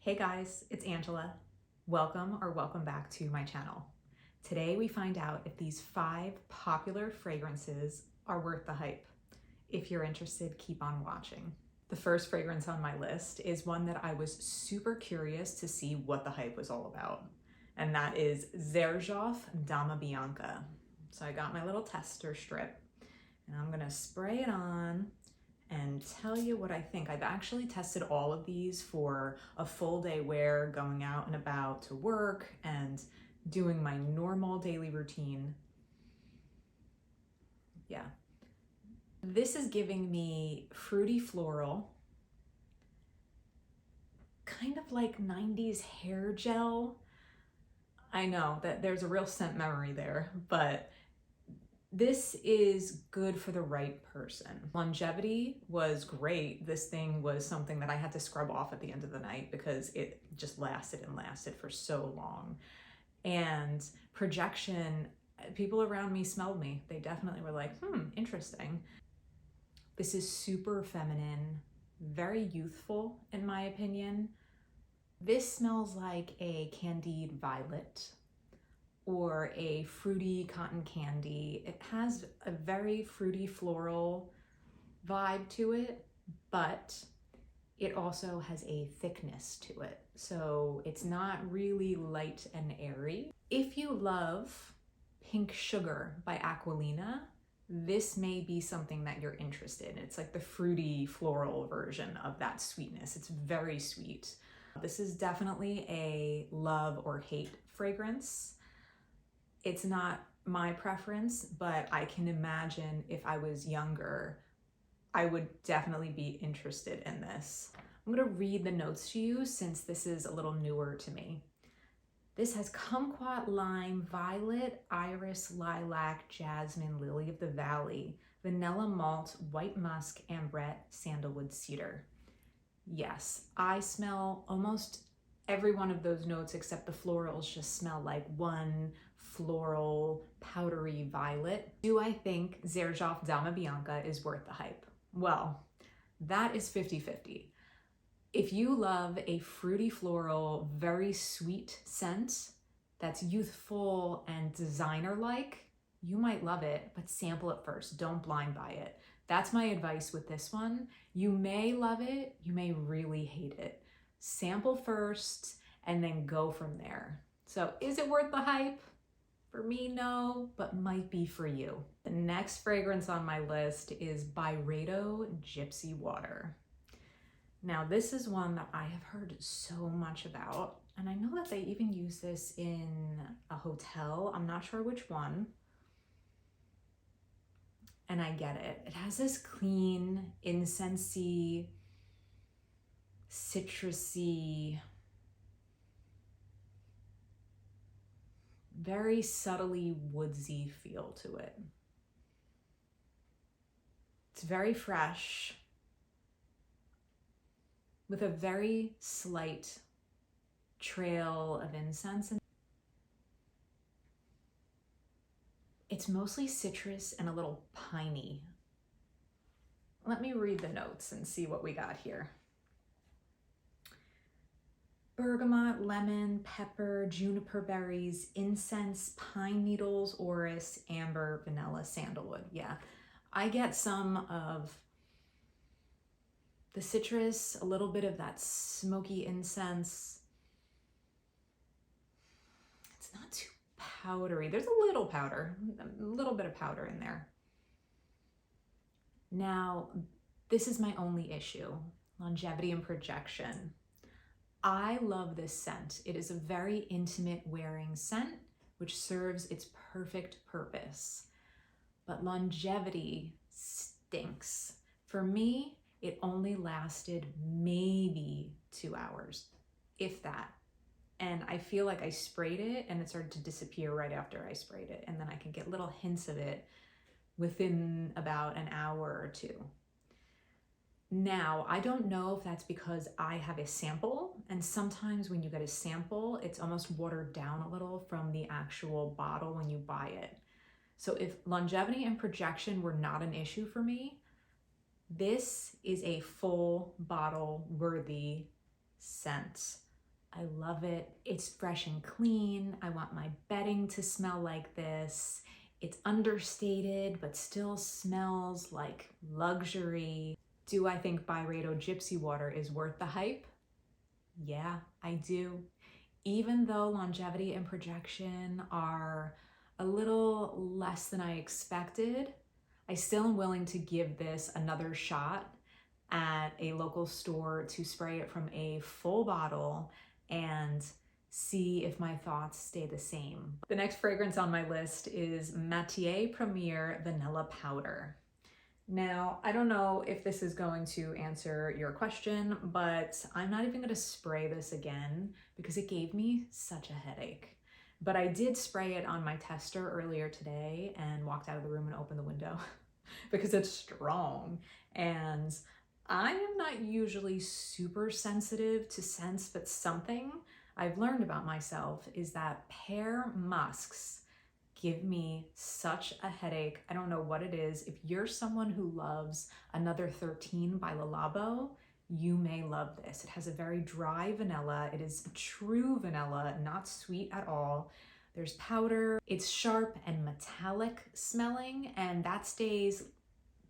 Hey guys, it's Angela. Welcome back to my channel. Today we find out if these 5 popular fragrances are worth the hype. If you're interested, keep on watching. The first fragrance on my list is one that I was super curious to see what the hype was all about, and that is Zerjoff Damabianca. So I got my little tester strip and I'm gonna spray it on and tell you what I think. I've actually tested all of these for a full day wear, going out and about to work and doing my normal daily routine. Yeah. This is giving me fruity floral, kind of like 90s hair gel. I know that there's a real scent memory there, but this is good for the right person. Longevity was great. This thing was something that I had to scrub off at the end of the night because it just lasted and lasted for so long. And projection, people around me smelled me. They definitely were like, interesting. This is super feminine, very youthful in my opinion. This smells like a candied violet or a fruity cotton candy. It has a very fruity floral vibe to it, but it also has a thickness to it. So it's not really light and airy. If you love Pink Sugar by Aquilina, this may be something that you're interested in. It's like the fruity floral version of that sweetness. It's very sweet. This is definitely a love or hate fragrance. It's not my preference, but I can imagine if I was younger, I would definitely be interested in this. I'm gonna read the notes to you since this is a little newer to me. This has kumquat, lime, violet, iris, lilac, jasmine, lily of the valley, vanilla malt, white musk, ambrette, sandalwood, cedar. Yes, I smell almost every one of those notes except the florals just smell like one floral, powdery violet. Do I think Zerjoff Damabianca is worth the hype? Well, that is 50-50. If you love a fruity floral, very sweet scent that's youthful and designer-like, you might love it, but sample it first. Don't blind buy it. That's my advice with this one. You may love it, you may really hate it. Sample first and then go from there. So is it worth the hype? For me, no, but might be for you. The next fragrance on my list is Byredo Gypsy Water. Now this is one that I have heard so much about, and I know that they even use this in a hotel. I'm not sure which one. And I get it. It has this clean, incensey, citrusy, very subtly woodsy feel to it. It's very fresh with a very slight trail of incense. It's mostly citrus and a little piney. Let me read the notes and see what we got here. Bergamot, lemon, pepper, juniper berries, incense, pine needles, orris, amber, vanilla, sandalwood. Yeah, I get some of the citrus, a little bit of that smoky incense. It's not too powdery. There's a little powder, a little bit of powder in there. Now, this is my only issue, longevity and projection. I love this scent. It is a very intimate wearing scent, which serves its perfect purpose. But longevity stinks. For me, it only lasted maybe 2 hours, if that. And I feel like I sprayed it and it started to disappear right after I sprayed it. And then I could get little hints of it within about an hour or 2. Now, I don't know if that's because I have a sample, and sometimes when you get a sample, it's almost watered down a little from the actual bottle when you buy it. So if longevity and projection were not an issue for me, this is a full bottle worthy scent. I love it. It's fresh and clean. I want my bedding to smell like this. It's understated, but still smells like luxury. Do I think Byredo Gypsy water is worth the hype? Yeah, I do. Even though longevity and projection are a little less than I expected, I still am willing to give this another shot at a local store to spray it from a full bottle and see if my thoughts stay the same. The next fragrance on my list is Matiere Premier Vanilla Powder. Now, I don't know if this is going to answer your question, but I'm not even going to spray this again because it gave me such a headache. But I did spray it on my tester earlier today and walked out of the room and opened the window because it's strong. And I am not usually super sensitive to scents, but something I've learned about myself is that pear musks give me such a headache. I don't know what it is. If you're someone who loves Another 13 by Le Labo, you may love this. It has a very dry vanilla. It is true vanilla, not sweet at all. There's powder. It's sharp and metallic smelling, and that stays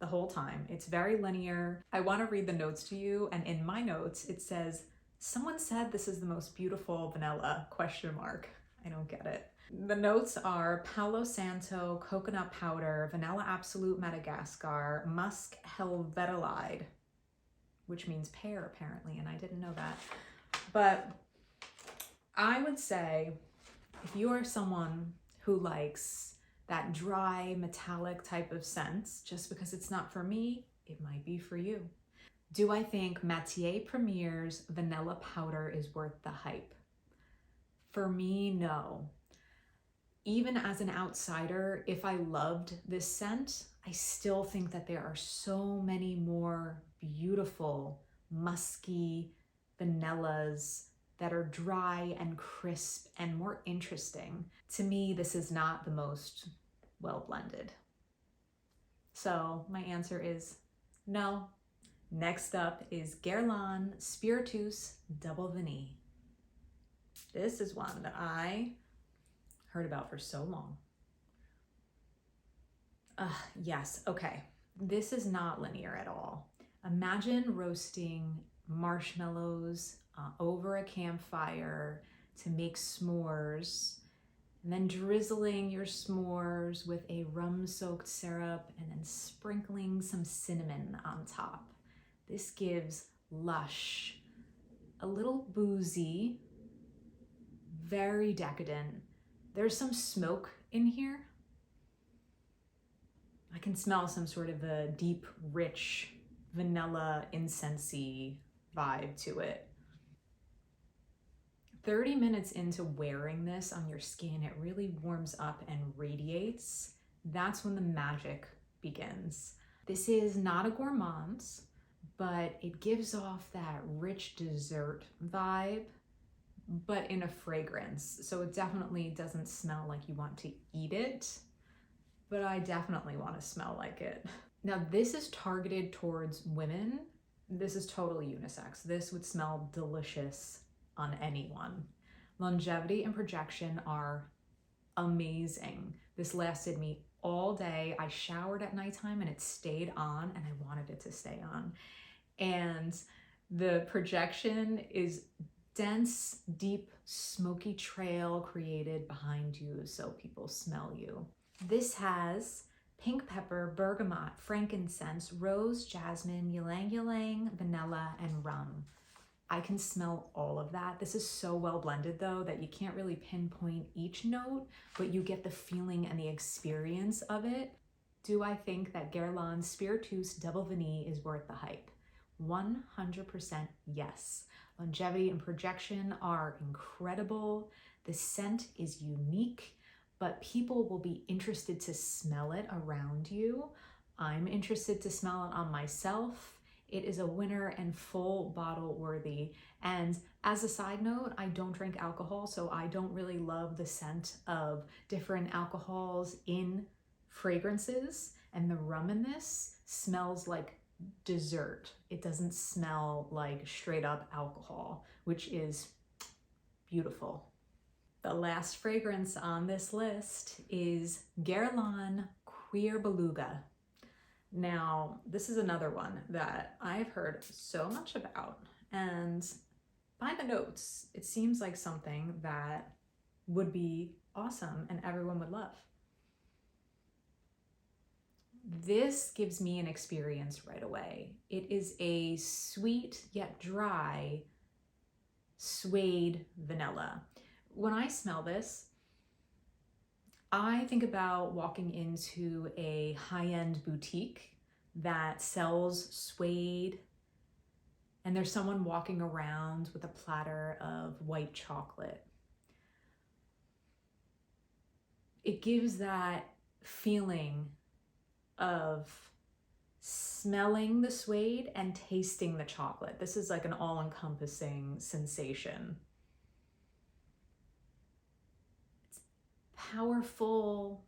the whole time. It's very linear. I want to read the notes to you, and in my notes it says, "Someone said this is the most beautiful vanilla, question mark." I don't get it. The notes are Palo Santo, coconut powder, vanilla absolute Madagascar, musk helvetilide, which means pear apparently, and I didn't know that. But I would say if you are someone who likes that dry, metallic type of scents, just because it's not for me, it might be for you. Do I think Matiere Premier's vanilla powder is worth the hype? For me, no. Even as an outsider, if I loved this scent, I still think that there are so many more beautiful, musky vanillas that are dry and crisp and more interesting. To me, this is not the most well blended. So my answer is no. Next up is Guerlain Spiritueuse Double Vanille. This is one that I heard about for so long. Yes, okay. This is not linear at all. Imagine roasting marshmallows over a campfire to make s'mores, and then drizzling your s'mores with a rum-soaked syrup and then sprinkling some cinnamon on top. This gives lush, a little boozy, very decadent. There's some smoke in here. I can smell some sort of a deep, rich, vanilla, incensey vibe to it. 30 minutes into wearing this on your skin, it really warms up and radiates. That's when the magic begins. This is not a gourmand's, but it gives off that rich dessert vibe, but in a fragrance. So it definitely doesn't smell like you want to eat it, but I definitely want to smell like it. Now this is targeted towards women. This is totally unisex. This would smell delicious on anyone. Longevity and projection are amazing. This lasted me all day. I showered at nighttime and it stayed on, and I wanted it to stay on. And the projection is dense, deep, smoky trail created behind you so people smell you. This has pink pepper, bergamot, frankincense, rose, jasmine, ylang ylang, vanilla, and rum. I can smell all of that. This is so well blended though that you can't really pinpoint each note, but you get the feeling and the experience of it. Do I think that Guerlain Spiritueuse Double Vanille is worth the hype? 100% yes. Longevity and projection are incredible. The scent is unique, but people will be interested to smell it around you. I'm interested to smell it on myself. It is a winner and full bottle worthy. And as a side note, I don't drink alcohol, so I don't really love the scent of different alcohols in fragrances. And the rum in this smells like dessert. It doesn't smell like straight up alcohol, which is beautiful. The last fragrance on this list is Guerlain Cuir Beluga. Now, this is another one that I've heard so much about, and by the notes, it seems like something that would be awesome and everyone would love. This gives me an experience right away. It is a sweet yet dry suede vanilla. When I smell this, I think about walking into a high-end boutique that sells suede, and there's someone walking around with a platter of white chocolate. It gives that feeling of smelling the suede and tasting the chocolate. This is like an all-encompassing sensation. It's powerful,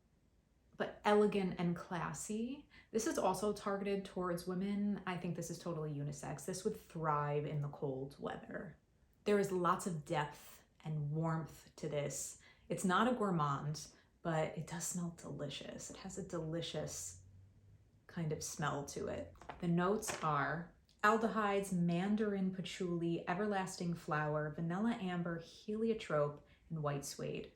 but elegant and classy. This is also targeted towards women. I think this is totally unisex. This would thrive in the cold weather. There is lots of depth and warmth to this. It's not a gourmand, but it does smell delicious. It has a delicious kind of smell to it. The notes are aldehydes, mandarin patchouli, everlasting flower, vanilla amber, heliotrope, and white suede.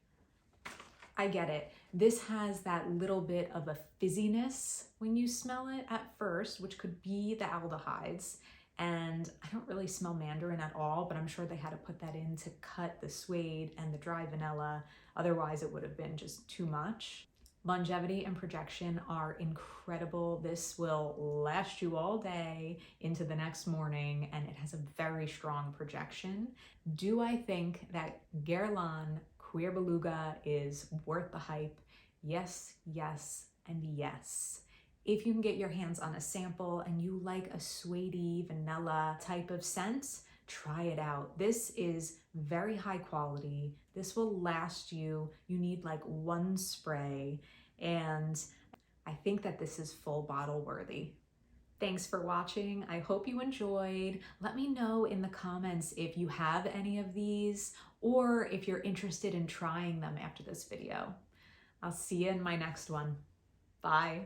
I get it. This has that little bit of a fizziness when you smell it at first, which could be the aldehydes. And I don't really smell mandarin at all, but I'm sure they had to put that in to cut the suede and the dry vanilla. Otherwise, it would have been just too much. Longevity and projection are incredible. This will last you all day into the next morning, and it has a very strong projection. Do I think that Guerlain Cuir Beluga is worth the hype? Yes, yes, and yes. If you can get your hands on a sample and you like a suede vanilla type of scent, try it out. This is very high quality. This will last you. You need like one spray, and I think that this is full bottle worthy. Thanks for watching. I hope you enjoyed. Let me know in the comments if you have any of these or if you're interested in trying them after this video. I'll see you in my next one. Bye.